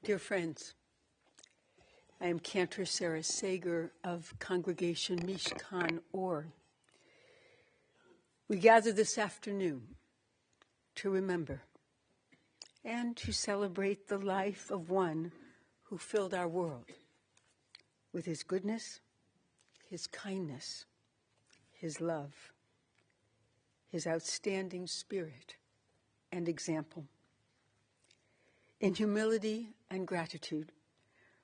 Dear friends, I am Cantor Sarah Sager of Congregation Mishkan Or. We gather this afternoon to remember and to celebrate the life of one who filled our world with his goodness, his kindness, his love, his outstanding spirit and example. In humility and gratitude,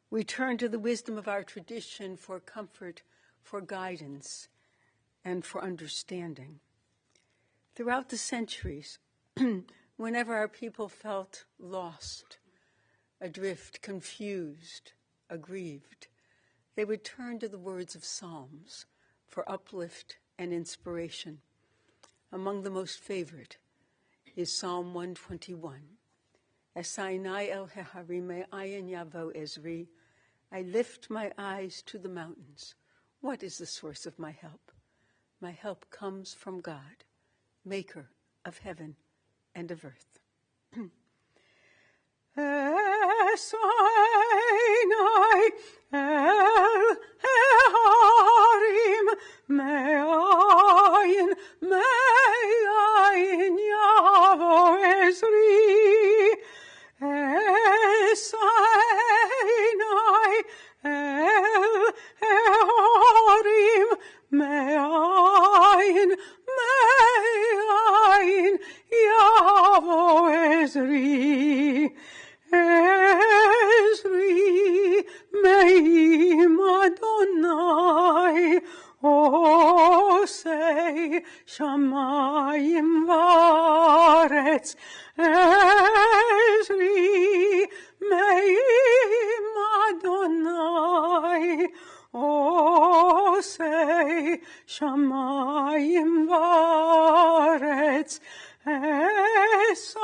we turn to the wisdom of our tradition for comfort, for guidance, and for understanding. Throughout the centuries, whenever our people felt lost, adrift, confused, aggrieved, they would turn to the words of Psalms for uplift and inspiration. Among the most favorite is Psalm 121. Esainai el heharime ayin yavo ezri. I lift my eyes to the mountains. What is the source of my help? My help comes from God, maker of heaven and of earth. Esainai el heharim me'ayin yavo ezri. Esainai el heharim me'ayin yavo ezri. Ezri me'im Adonai osei shamayim v'aretz. Ezri me'im Adonai osei shamayim v'aretz. Esainai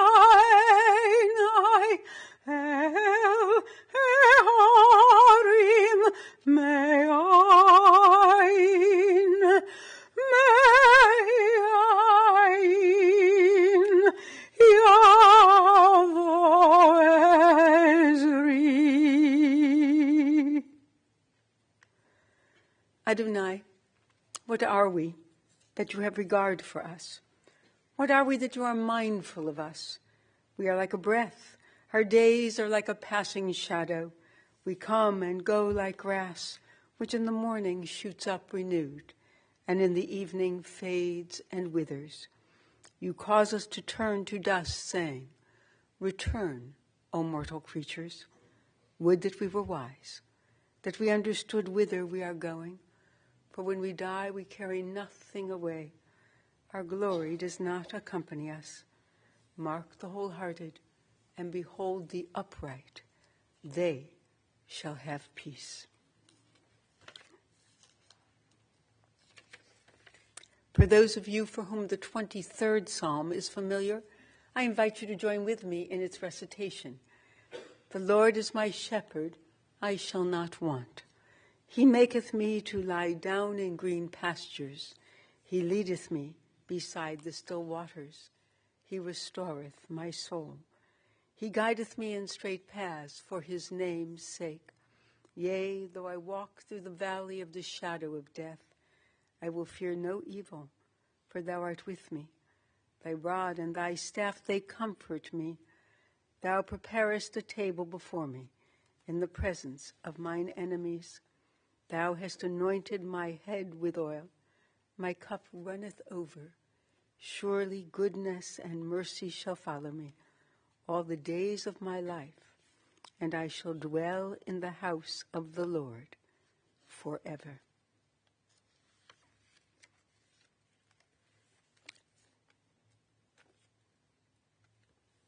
el heharim me'ayin yavo ezri. Adonai, what are we that you have regard for us? What are we that you are mindful of us? We are like a breath. Our days are like a passing shadow. We come and go like grass, which in the morning shoots up renewed, and in the evening fades and withers. You cause us to turn to dust, saying, Return, O mortal creatures. Would that we were wise, that we understood whither we are going. For when we die, we carry nothing away. Our glory does not accompany us. Mark the wholehearted, and behold the upright. They shall have peace. For those of you for whom the 23rd Psalm is familiar, I invite you to join with me in its recitation. The Lord is my shepherd, I shall not want. He maketh me to lie down in green pastures. He leadeth me beside the still waters. He restoreth my soul. He guideth me in straight paths for his name's sake. Yea, though I walk through the valley of the shadow of death, I will fear no evil, for thou art with me. Thy rod and thy staff, they comfort me. Thou preparest a table before me in the presence of mine enemies. Thou hast anointed my head with oil. My cup runneth over. Surely goodness and mercy shall follow me all the days of my life, and I shall dwell in the house of the Lord forever.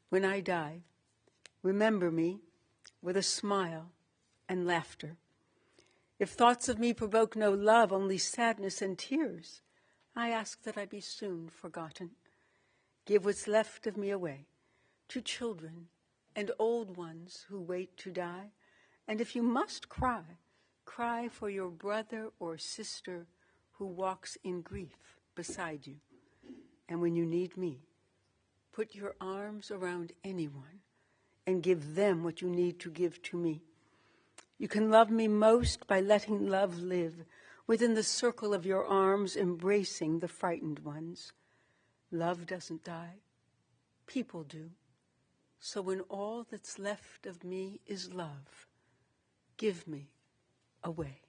When I die, remember me with a smile and laughter. If thoughts of me provoke no love, only sadness and tears, I ask that I be soon forgotten. Give what's left of me away to children and old ones who wait to die. And if you must cry, cry for your brother or sister who walks in grief beside you. And when you need me, put your arms around anyone and give them what you need to give to me. You can love me most by letting love live within the circle of your arms, embracing the frightened ones. Love doesn't die. People do. So when all that's left of me is love, give me away.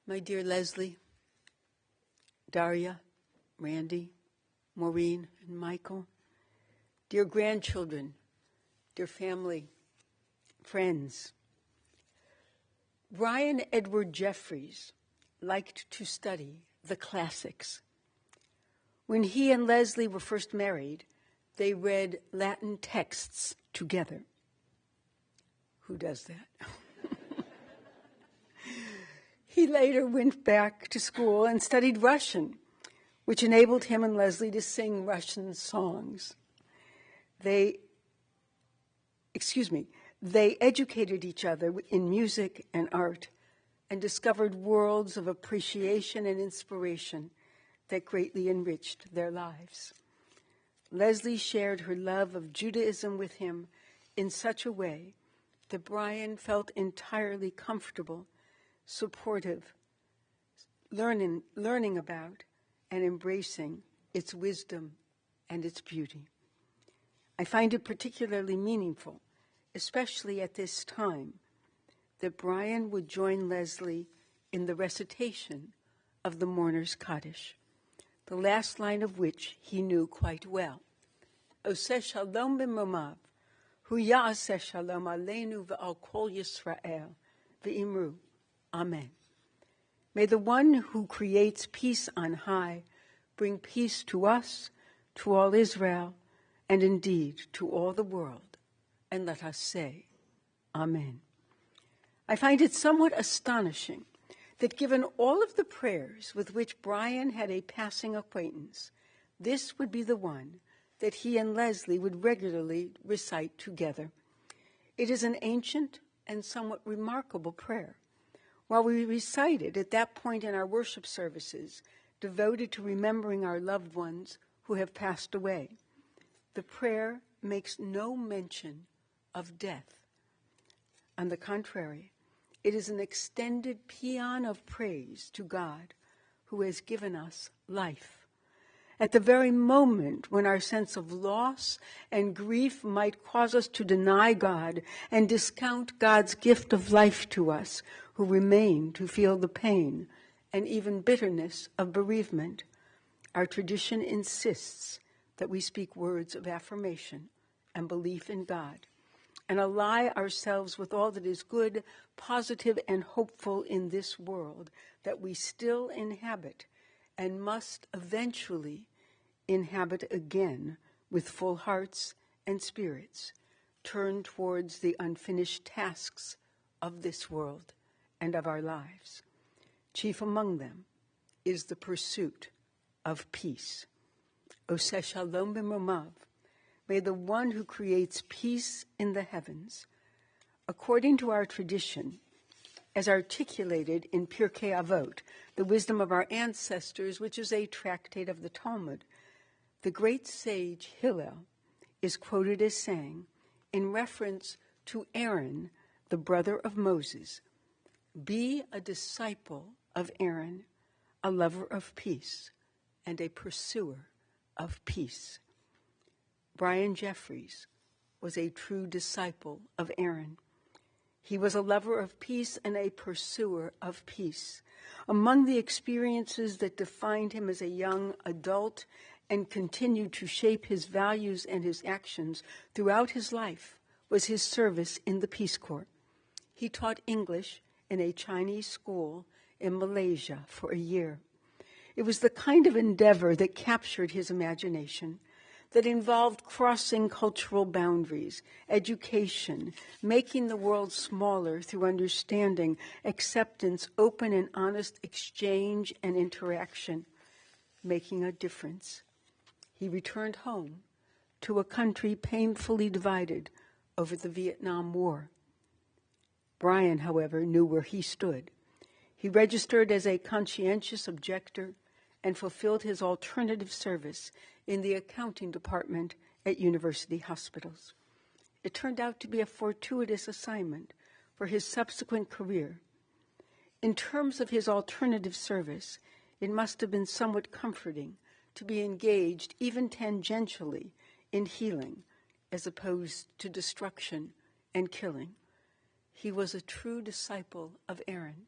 My dear Leslie, Daria, Randy, Maureen, and Michael, dear grandchildren, dear family, friends, Brian Edward Jeffries liked to study the classics. When he and Leslie were first married, they read Latin texts together. Who does that? He later went back to school and studied Russian, which enabled him and Leslie to sing Russian songs. They educated each other in music and art and discovered worlds of appreciation and inspiration that greatly enriched their lives. Leslie shared her love of Judaism with him in such a way that Brian felt entirely comfortable, supportive, learning about and embracing its wisdom and its beauty. I find it particularly meaningful, especially at this time, that Brian would join Leslie in the recitation of the Mourner's Kaddish, the last line of which he knew quite well. Oseh shalom b'momav, hu ya'aseh shalom aleinu v'al kol Yisrael, v'imru. Amen. May the one who creates peace on high bring peace to us, to all Israel, and indeed to all the world. And let us say, Amen. I find it somewhat astonishing that given all of the prayers with which Brian had a passing acquaintance, this would be the one that he and Leslie would regularly recite together. It is an ancient and somewhat remarkable prayer. While we recite it at that point in our worship services, devoted to remembering our loved ones who have passed away, the prayer makes no mention of death. On the contrary, it is an extended paean of praise to God who has given us life. At the very moment when our sense of loss and grief might cause us to deny God and discount God's gift of life to us, who remain to feel the pain and even bitterness of bereavement, our tradition insists that we speak words of affirmation and belief in God and ally ourselves with all that is good, positive, and hopeful in this world that we still inhabit and must eventually inhabit again with full hearts and spirits, turn towards the unfinished tasks of this world and of our lives. Chief among them is the pursuit of peace. Oseh shalom b'mromav. May the one who creates peace in the heavens, according to our tradition, as articulated in Pirkei Avot, the wisdom of our ancestors, which is a tractate of the Talmud, the great sage Hillel is quoted as saying, in reference to Aaron, the brother of Moses, "Be a disciple of Aaron, a lover of peace, and a pursuer of peace." Brian Jeffries was a true disciple of Aaron. He was a lover of peace and a pursuer of peace. Among the experiences that defined him as a young adult and continued to shape his values and his actions throughout his life was his service in the Peace Corps. He taught English in a Chinese school in Malaysia for a year. It was the kind of endeavor that captured his imagination, that involved crossing cultural boundaries, education, making the world smaller through understanding, acceptance, open and honest exchange and interaction, making a difference. He returned home to a country painfully divided over the Vietnam War. Brian, however, knew where he stood. He registered as a conscientious objector and fulfilled his alternative service in the accounting department at university hospitals. It turned out to be a fortuitous assignment for his subsequent career. In terms of his alternative service, it must have been somewhat comforting to be engaged, even tangentially, in healing, as opposed to destruction and killing. He was a true disciple of Aaron,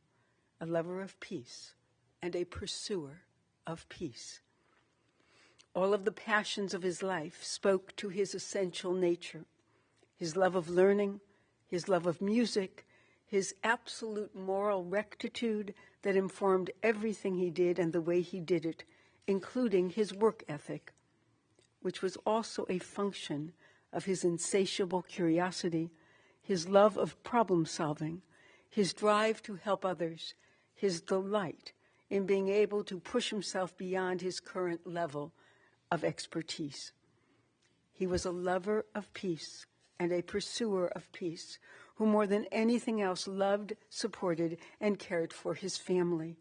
a lover of peace, and a pursuer of peace. All of the passions of his life spoke to his essential nature, his love of learning, his love of music, his absolute moral rectitude that informed everything he did and the way he did it, including his work ethic, which was also a function of his insatiable curiosity, his love of problem solving, his drive to help others, his delight in being able to push himself beyond his current level of expertise. He was a lover of peace and a pursuer of peace, who more than anything else loved, supported, and cared for his family.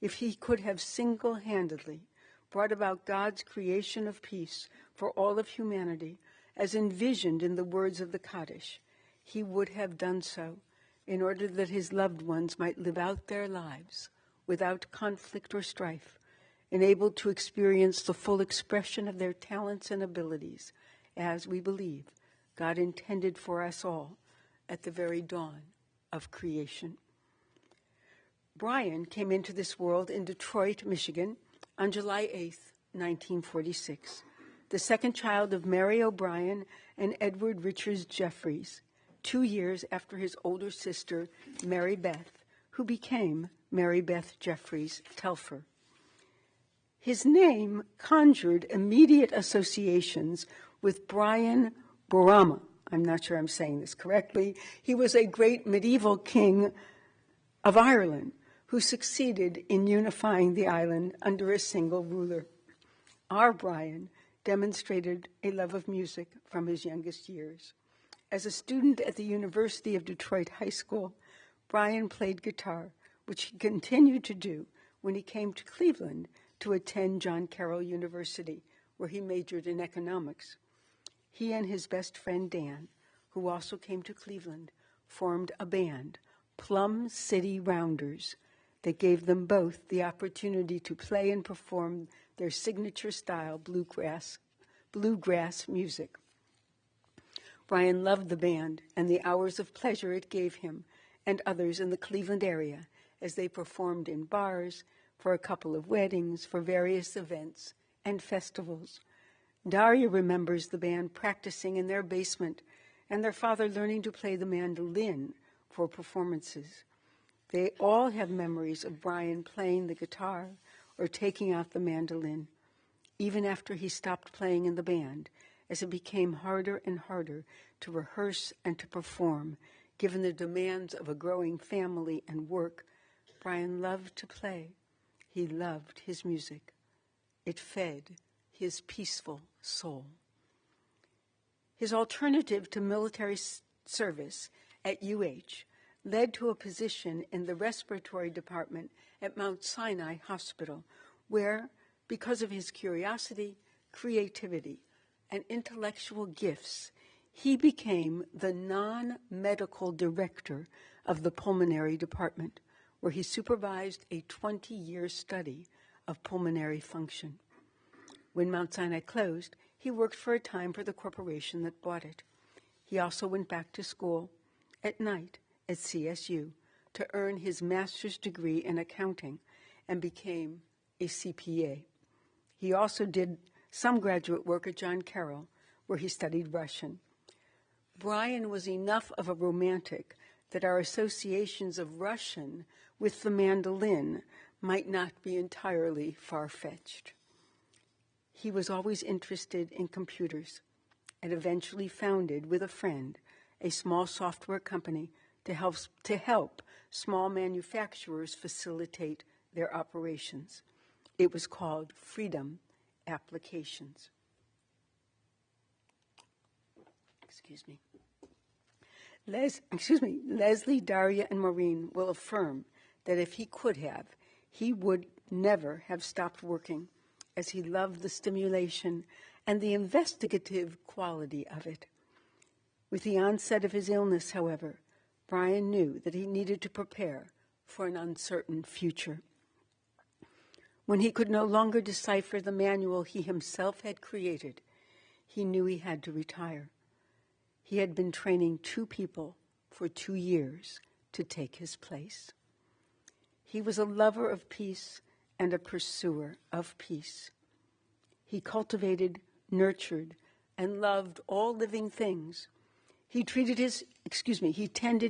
If he could have single-handedly brought about God's creation of peace for all of humanity, as envisioned in the words of the Kaddish, he would have done so in order that his loved ones might live out their lives without conflict or strife, enabled to experience the full expression of their talents and abilities, as we believe God intended for us all at the very dawn of creation. Brian came into this world in Detroit, Michigan, on July 8th, 1946, the second child of Mary O'Brien and Edward Richards Jeffries, 2 years after his older sister, Mary Beth, who became Mary Beth Jeffries Telfer. His name conjured immediate associations with Brian Borama. I'm not sure I'm saying this correctly. He was a great medieval king of Ireland who succeeded in unifying the island under a single ruler. Our Brian demonstrated a love of music from his youngest years. As a student at the University of Detroit High School, Brian played guitar, which he continued to do when he came to Cleveland to attend John Carroll University, where he majored in economics. He and his best friend Dan, who also came to Cleveland, formed a band, Plum City Rounders, that gave them both the opportunity to play and perform their signature style bluegrass music. Brian loved the band and the hours of pleasure it gave him and others in the Cleveland area as they performed in bars, for a couple of weddings, for various events and festivals. Daria remembers the band practicing in their basement and their father learning to play the mandolin for performances. They all have memories of Brian playing the guitar or taking out the mandolin. even after he stopped playing in the band, as it became harder and harder to rehearse and to perform, given the demands of a growing family and work. Brian loved to play. He loved his music. It fed his peaceful soul. His alternative to military service at UH led to a position in the respiratory department at Mount Sinai Hospital, where, because of his curiosity, creativity, and intellectual gifts, he became the non-medical director of the pulmonary department, where he supervised a 20-year study of pulmonary function. When Mount Sinai closed, he worked for a time for the corporation that bought it. He also went back to school at night at CSU to earn his master's degree in accounting and became a CPA. He also did some graduate work at John Carroll, where he studied Russian. Brian was enough of a romantic that our associations of Russian with the mandolin might not be entirely far-fetched. He was always interested in computers and eventually founded, with a friend, a small software company to help small manufacturers facilitate their operations. It was called Freedom Applications. Leslie, Daria, and Maureen will affirm that if he could have, he would never have stopped working, as he loved the stimulation and the investigative quality of it. With the onset of his illness, however, Brian knew that he needed to prepare for an uncertain future. When he could no longer decipher the manual he himself had created, he knew he had to retire. He had been training 2 people for 2 years to take his place. He was a lover of peace and a pursuer of peace. He cultivated, nurtured, and loved all living things. He tended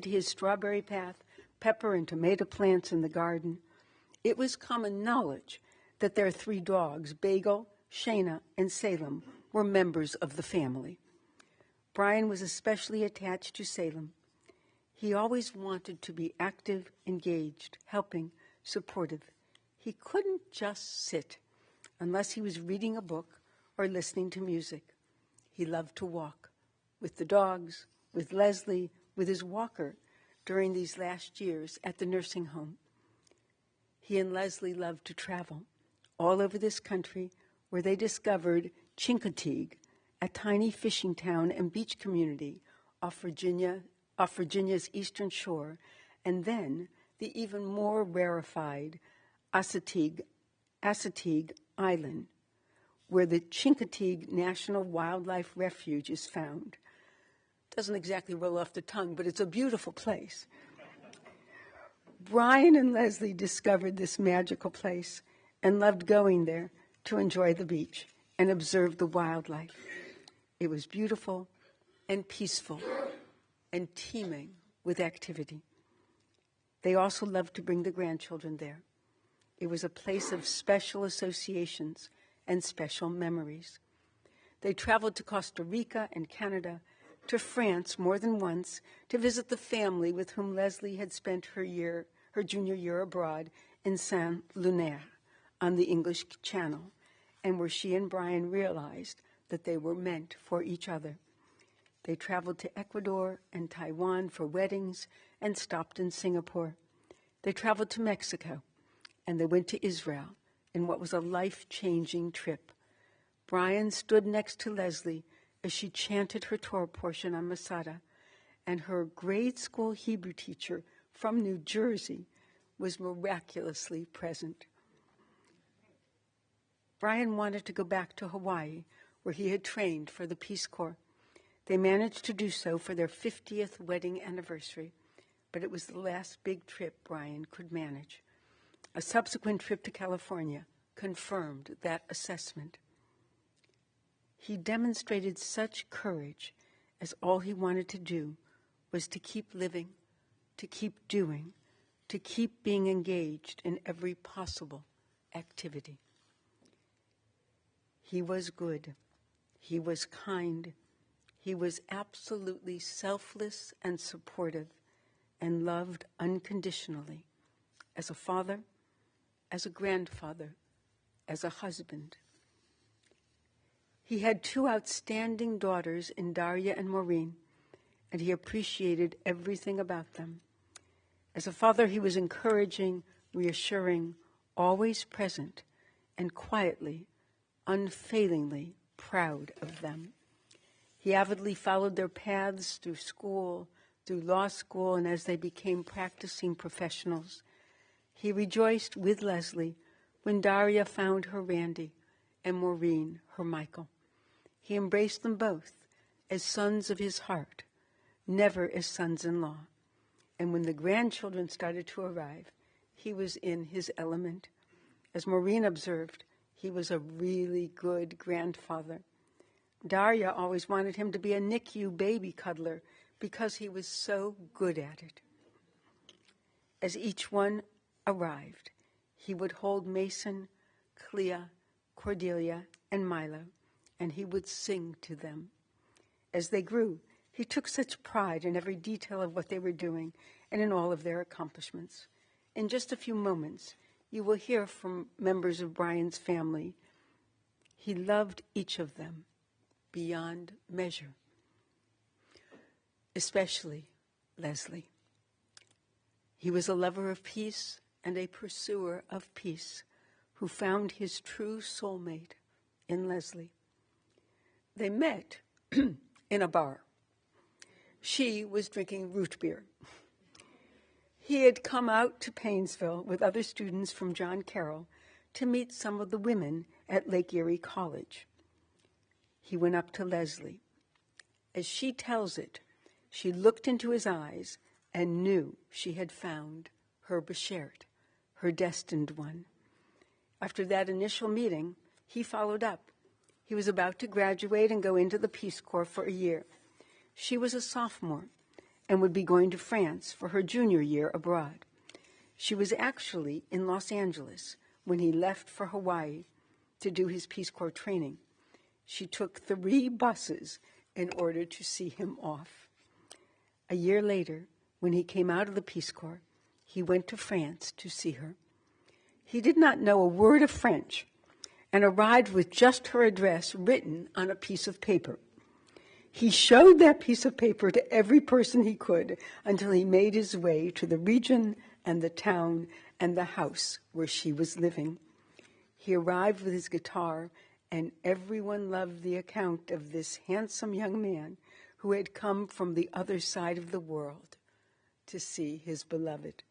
his strawberry path, pepper and tomato plants in the garden. It was common knowledge that their 3 dogs, Bagel, Shayna, and Salem, were members of the family. Brian was especially attached to Salem. He always wanted to be active, engaged, helping, supportive. He couldn't just sit unless he was reading a book or listening to music. He loved to walk with the dogs, with Leslie, with his walker during these last years at the nursing home. He and Leslie loved to travel all over this country, where they discovered Chincoteague, a tiny fishing town and beach community off Virginia's eastern shore, and then the even more rarefied Assateague Island, where the Chincoteague National Wildlife Refuge is found. Doesn't exactly roll off the tongue, but it's a beautiful place. Brian and Leslie discovered this magical place and loved going there to enjoy the beach and observe the wildlife. It was beautiful and peaceful and teeming with activity. They also loved to bring the grandchildren there. It was a place of special associations and special memories. They traveled to Costa Rica and Canada, to France more than once, to visit the family with whom Leslie had spent her junior year abroad in Saint-Lunaire on the English Channel, and where she and Brian realized that they were meant for each other. They traveled to Ecuador and Taiwan for weddings and stopped in Singapore. They traveled to Mexico, and they went to Israel in what was a life-changing trip. Brian stood next to Leslie as she chanted her Torah portion on Masada, and her grade school Hebrew teacher from New Jersey was miraculously present. Brian wanted to go back to Hawaii, where he had trained for the Peace Corps. They managed to do so for their 50th wedding anniversary, but it was the last big trip Brian could manage. A subsequent trip to California confirmed that assessment. He demonstrated such courage, as all he wanted to do was to keep living, to keep doing, to keep being engaged in every possible activity. He was good. He was kind. He was absolutely selfless and supportive and loved unconditionally as a father, as a grandfather, as a husband. He had 2 outstanding daughters in Daria and Maureen, and he appreciated everything about them. As a father, he was encouraging, reassuring, always present, and quietly, unfailingly proud of them. He avidly followed their paths through school, through law school, and as they became practicing professionals. He rejoiced with Leslie when Daria found her Randy and Maureen her Michael. He embraced them both as sons of his heart, never as sons-in-law. And when the grandchildren started to arrive, he was in his element. As Maureen observed, he was a really good grandfather. Daria always wanted him to be a NICU baby cuddler because he was so good at it. As each one arrived, he would hold Mason, Clea, Cordelia, and Milo, and he would sing to them. As they grew, he took such pride in every detail of what they were doing and in all of their accomplishments. In just a few moments, you will hear from members of Brian's family. He loved each of them beyond measure, especially Leslie. He was a lover of peace and a pursuer of peace who found his true soulmate in Leslie. They met in a bar. She was drinking root beer. He had come out to Painesville with other students from John Carroll to meet some of the women at Lake Erie College. He went up to Leslie. As she tells it, she looked into his eyes and knew she had found her Beshert, her destined one. After that initial meeting, he followed up. He was about to graduate and go into the Peace Corps for a year. She was a sophomore and would be going to France for her junior year abroad. She was actually in Los Angeles when he left for Hawaii to do his Peace Corps training. She took 3 buses in order to see him off. A year later, when he came out of the Peace Corps, he went to France to see her. He did not know a word of French and arrived with just her address written on a piece of paper. He showed that piece of paper to every person he could until he made his way to the region and the town and the house where she was living. He arrived with his guitar, and everyone loved the account of this handsome young man who had come from the other side of the world to see his beloved.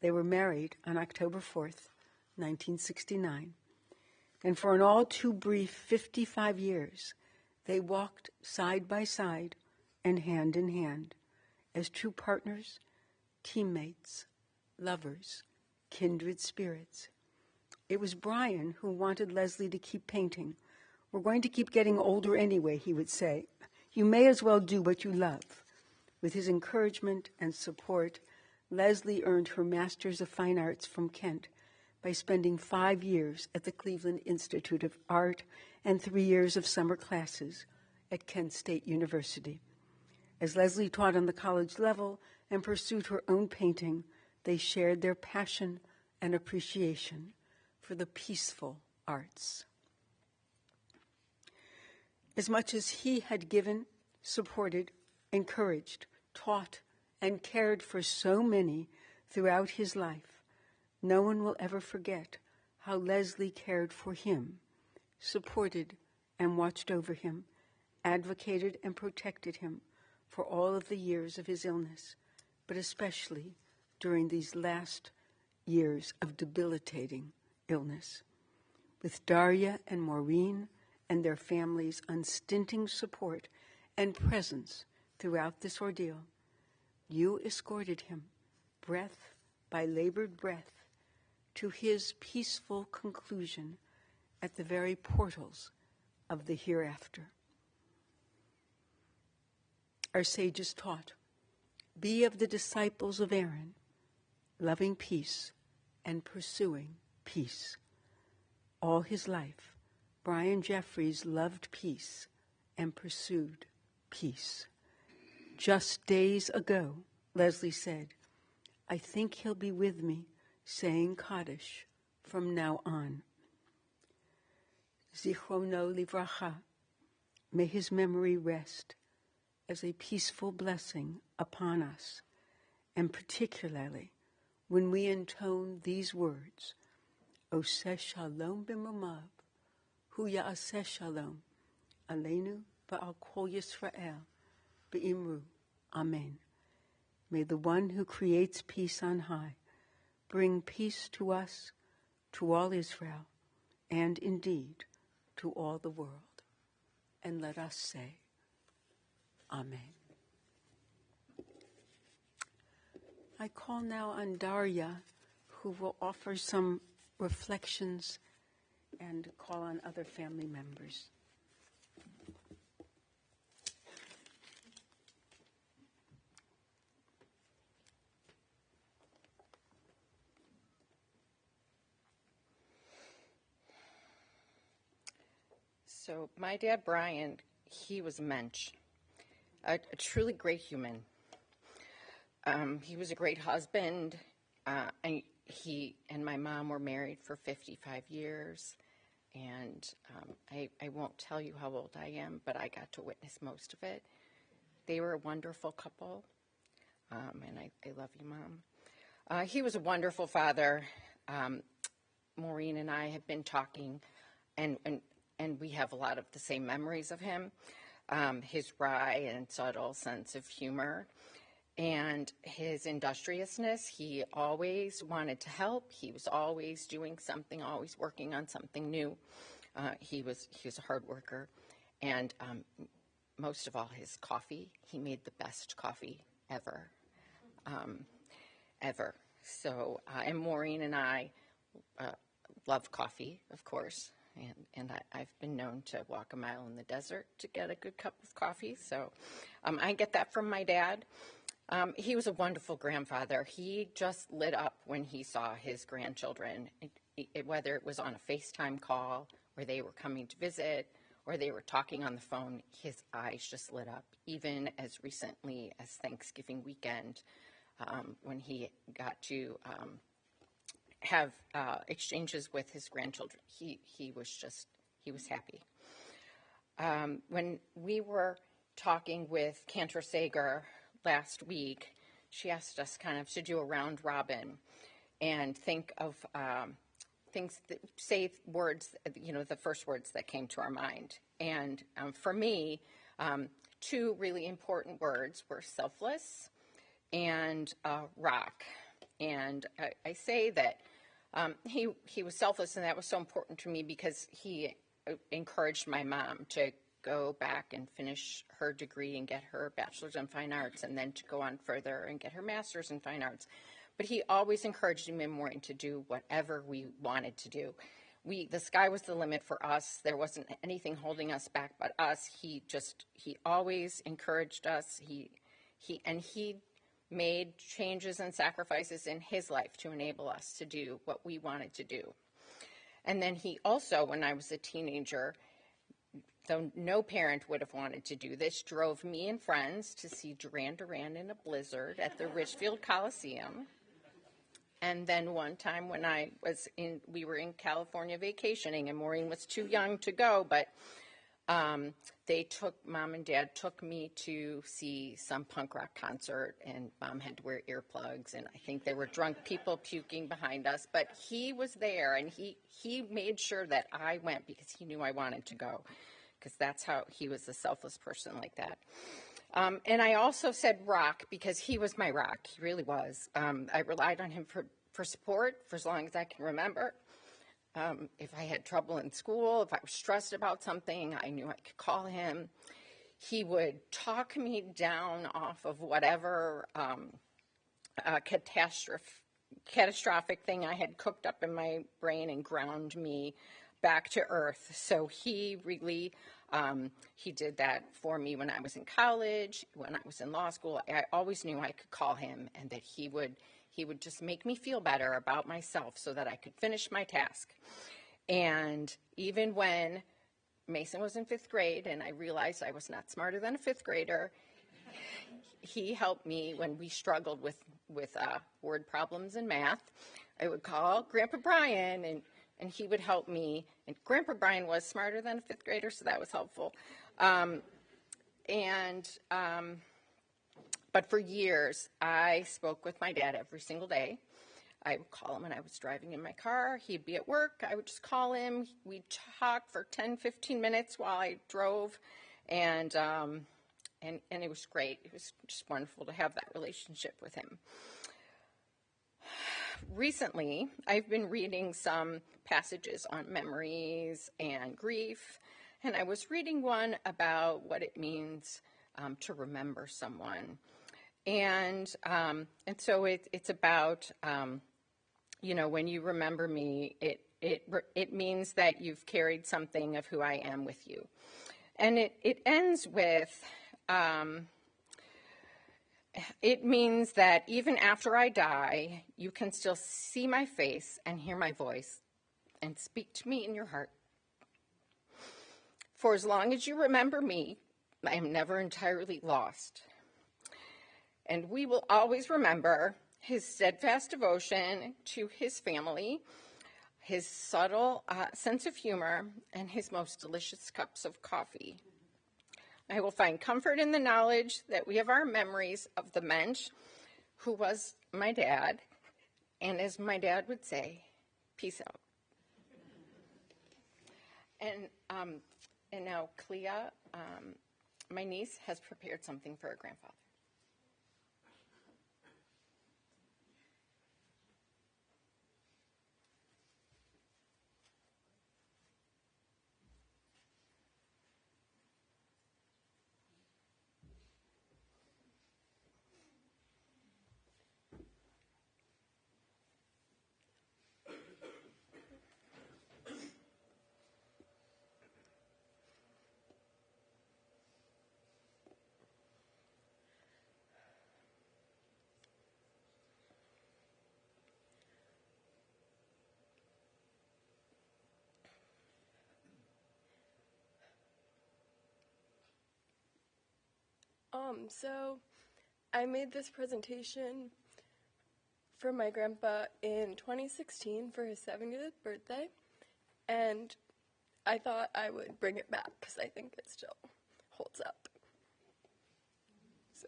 They were married on October 4th, 1969, and for an all too brief 55 years, they walked side by side and hand in hand as true partners, teammates, lovers, kindred spirits. It was Brian who wanted Leslie to keep painting. "We're going to keep getting older anyway," he would say. "You may as well do what you love." With his encouragement and support, Leslie earned her Master's of Fine Arts from Kent by spending 5 years at the Cleveland Institute of Art and 3 years of summer classes at Kent State University. As Leslie taught on the college level and pursued her own painting, they shared their passion and appreciation for the peaceful arts. As much as he had given, supported, encouraged, taught, and cared for so many throughout his life, no one will ever forget how Leslie cared for him, supported and watched over him, advocated and protected him for all of the years of his illness, but especially during these last years of debilitating illness. With Daria and Maureen and their families' unstinting support and presence throughout this ordeal, you escorted him, breath by labored breath, to his peaceful conclusion at the very portals of the hereafter. Our sages taught, "Be of the disciples of Aaron, loving peace and pursuing peace." All his life, Brian Jeffries loved peace and pursued peace. Just days ago, Leslie said, I think he'll be with me saying Kaddish from now on. Zichrono livracha, may his memory rest as a peaceful blessing upon us, and particularly when we intone these words, Oseh shalom b'mamav, hu ya'aseh shalom, aleinu v'al kol Yisrael, b'imru, amen. May the one who creates peace on high bring peace to us, to all Israel, and indeed to all the world. And let us say, Amen. I call now on Daria, who will offer some reflections and call on other family members. So my dad, Brian, he was a mensch, a truly great human. He was a great husband. He and my mom were married for 55 years. And I won't tell you how old I am, but I got to witness most of it. They were a wonderful couple. And I love you, Mom. He was a wonderful father. Maureen and I have been talking, and we have a lot of the same memories of him. His wry and subtle sense of humor, and his industriousness. He always wanted to help. He was always doing something, always working on something new. He was a hard worker, and most of all, his coffee. He made the best coffee ever. So, and Maureen and I love coffee, of course. And I've been known to walk a mile in the desert to get a good cup of coffee. So I get that from my dad. He was a wonderful grandfather. He just lit up when he saw his grandchildren, whether it was on a FaceTime call or they were coming to visit or they were talking on the phone. His eyes just lit up, even as recently as Thanksgiving weekend, when he got to have exchanges with his grandchildren. He was happy. When we were talking with Cantor Sager last week, she asked us kind of to do a round robin and think of things that say words, the first words that came to our mind. And for me, two really important words were selfless and rock. And I say that he was selfless, and that was so important to me because he encouraged my mom to go back and finish her degree and get her bachelor's in fine arts, and then to go on further and get her master's in fine arts. But he always encouraged me and Maureen to do whatever we wanted to do. The sky was the limit for us. There wasn't anything holding us back but us. He always encouraged us. He made changes and sacrifices in his life to enable us to do what we wanted to do. And then he also, when I was a teenager, though no parent would have wanted to do this, drove me and friends to see Duran Duran in a blizzard at the Richfield Coliseum. And then one time when we were in California vacationing, and Maureen was too young to go, but Mom and Dad took me to see some punk rock concert, and Mom had to wear earplugs, and I think there were drunk people puking behind us, but he was there, and he made sure that I went because he knew I wanted to go, because that's how he was a selfless person like that. And I also said rock because he was my rock. He really was. I relied on him for support for as long as I can remember. If I had trouble in school, if I was stressed about something, I knew I could call him. He would talk me down off of whatever catastrophic thing I had cooked up in my brain and ground me back to earth. So he really, he did that for me when I was in college, when I was in law school. I always knew I could call him, and that he would just make me feel better about myself so that I could finish my task. And even when Mason was in fifth grade and I realized I was not smarter than a fifth grader, he helped me when we struggled with word problems in math. I would call Grandpa Brian, and he would help me. And Grandpa Brian was smarter than a fifth grader, so that was helpful. But for years, I spoke with my dad every single day. I would call him when I was driving in my car. He'd be at work. I would just call him. We'd talk for 10, 15 minutes while I drove, and it was great. It was just wonderful to have that relationship with him. Recently, I've been reading some passages on memories and grief, and I was reading one about what it means to remember someone. And so it's about, when you remember me, it means that you've carried something of who I am with you. And it ends with, it means that even after I die, you can still see my face and hear my voice and speak to me in your heart. For as long as you remember me, I am never entirely lost. And we will always remember his steadfast devotion to his family, his subtle sense of humor, and his most delicious cups of coffee. I will find comfort in the knowledge that we have our memories of the mensch who was my dad, and as my dad would say, peace out. And now Clea, my niece, has prepared something for her grandfather. So I made this presentation for my grandpa in 2016 for his 70th birthday, and I thought I would bring it back because I think it still holds up. So.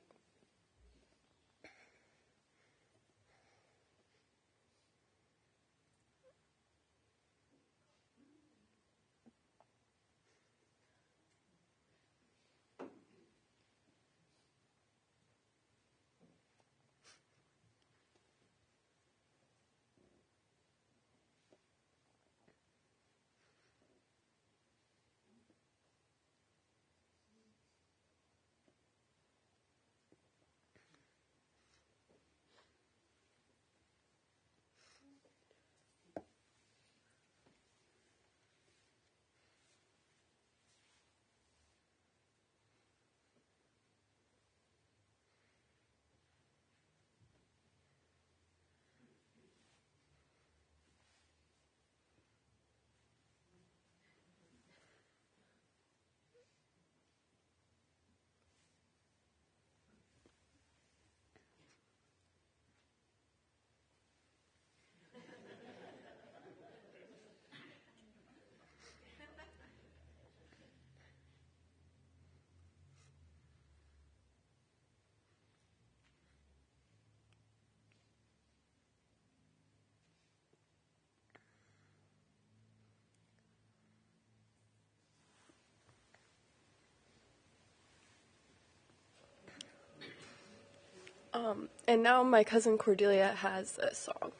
And now my cousin Cordelia has a song.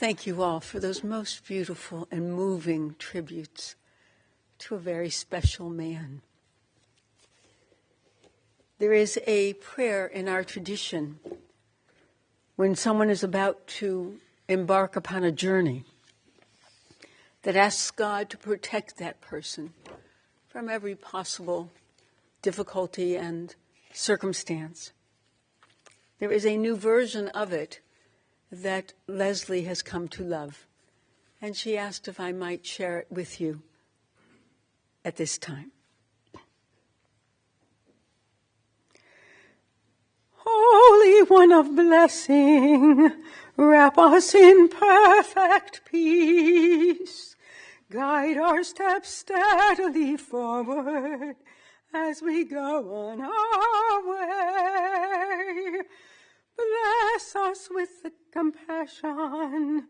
Thank you all for those most beautiful and moving tributes to a very special man. There is a prayer in our tradition when someone is about to embark upon a journey that asks God to protect that person from every possible difficulty and circumstance. There is a new version of it that Leslie has come to love, and she asked if I might share it with you at this time. Holy One of blessing, wrap us in perfect peace. Guide our steps steadily forward as we go on our way. Bless us with the compassion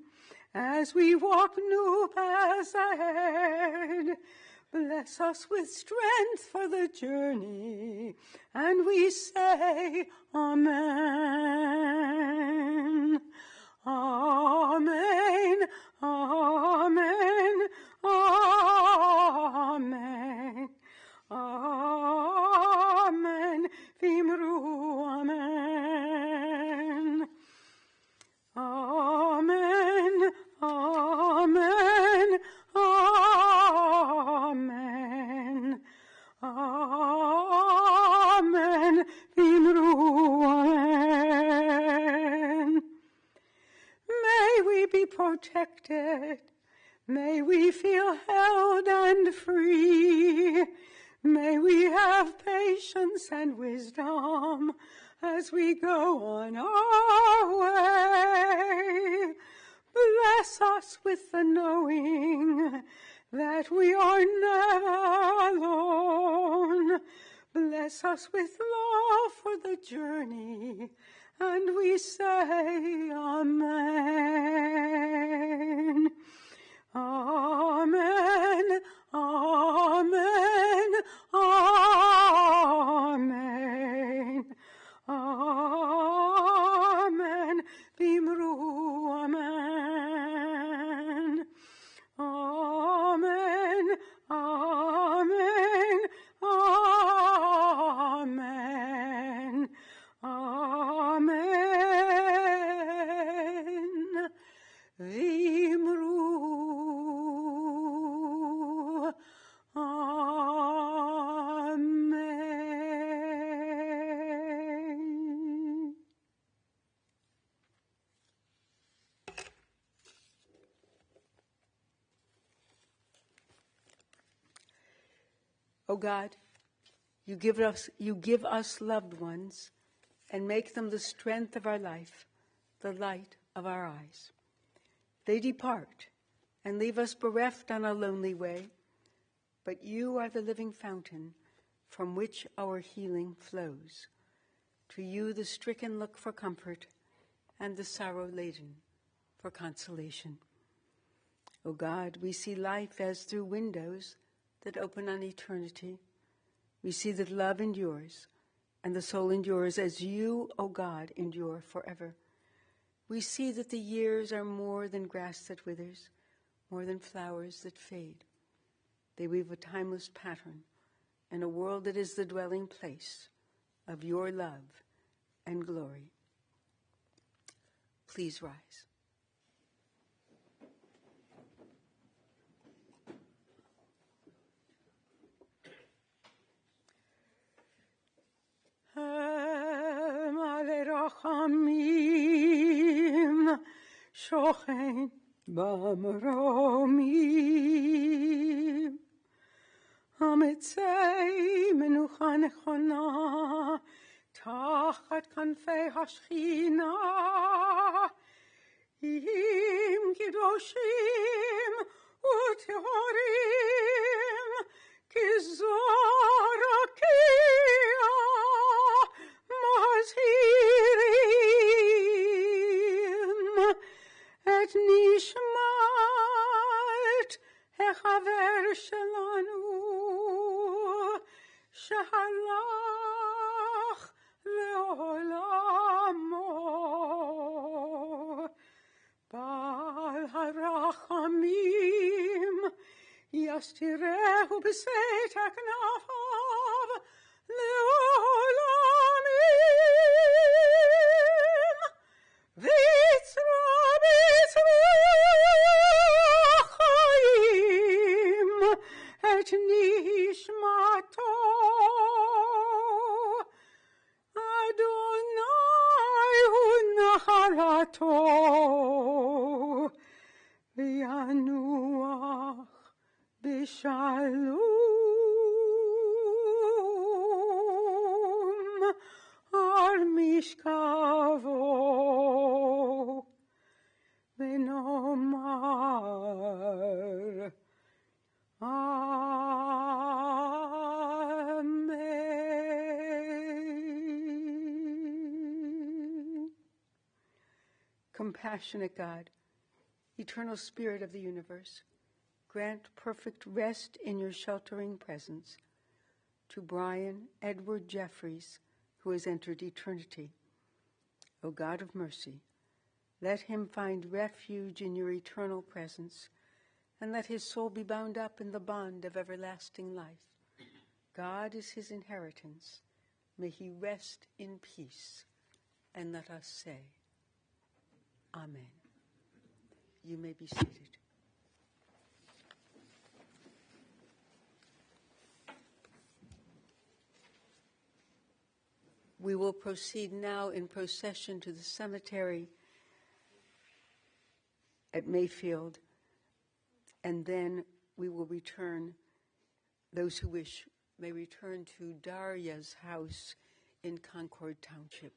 as we walk new paths ahead. Bless us with strength for the journey, and we say, Amen. Amen. Amen. Amen. Amen. Vimru, amen. Amen. Amen. Amen. Amen. Vimru, amen. May we be protected. May we feel held and free. May we have patience and wisdom as we go on our way. Bless us with the knowing that we are never alone. Bless us with love for the journey, and we say, Amen. Amen. Amen. Amen. Amen. Vimru, amen. Amen. Amen. Amen. Amen. Vimru, amen. O God, you give us loved ones and make them the strength of our life, the light of our eyes. They depart and leave us bereft on our lonely way, but you are the living fountain from which our healing flows. To you the stricken look for comfort, and the sorrow-laden for consolation. O God, we see life as through windows that open on eternity. We see that love endures, and the soul endures as you, O God, endure forever. We see that the years are more than grass that withers, more than flowers that fade. They weave a timeless pattern in a world that is the dwelling place of your love and glory. Please rise. Rachamim shochen b'mromim hamitzei menucha nechona tachat kanfei hashchina im kidoshim utehorim kizorakia mazhirim et nishmat hechaver shelanu shehalach leolamo. יסתירהו בסתר כנפיו לעולמים, ויצרו חיים את נשמתו. אדוני הוא נחלתו, וינוח בשלום על משכבו. ונאמר Amen. Compassionate God, eternal Spirit of the universe, grant perfect rest in your sheltering presence to Brian Edward Jeffries, who has entered eternity. O God of mercy, let him find refuge in your eternal presence, and let his soul be bound up in the bond of everlasting life. God is his inheritance. May he rest in peace. And let us say, Amen. You may be seated. We will proceed now in procession to the cemetery at Mayfield, and then we will return. Those who wish may return to Darya's house in Concord Township.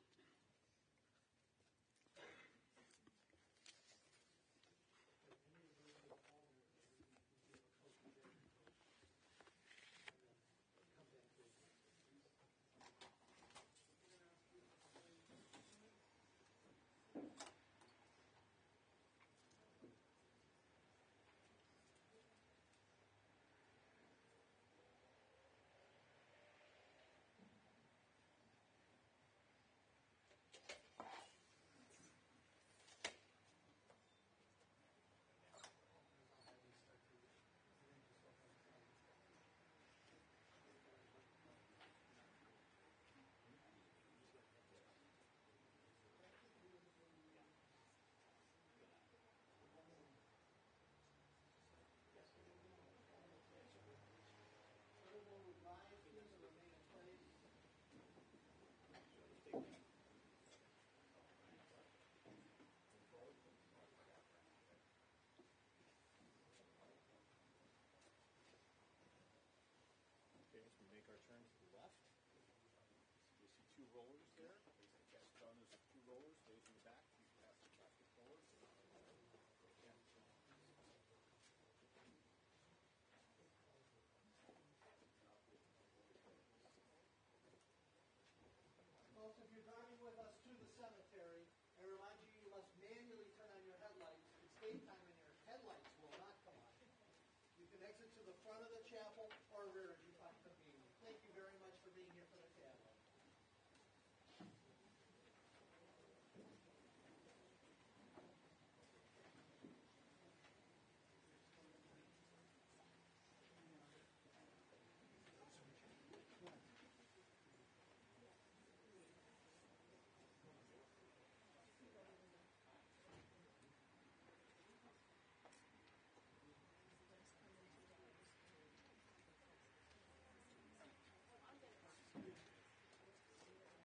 Make our turn to the left. You'll see two rollers there. Cast down those two rollers, facing the back. You can pass the plastic forward. Folks, if you're driving with us to the cemetery, I remind you you must manually turn on your headlights. It's daytime and your headlights will not come on. You can exit to the front of the chapel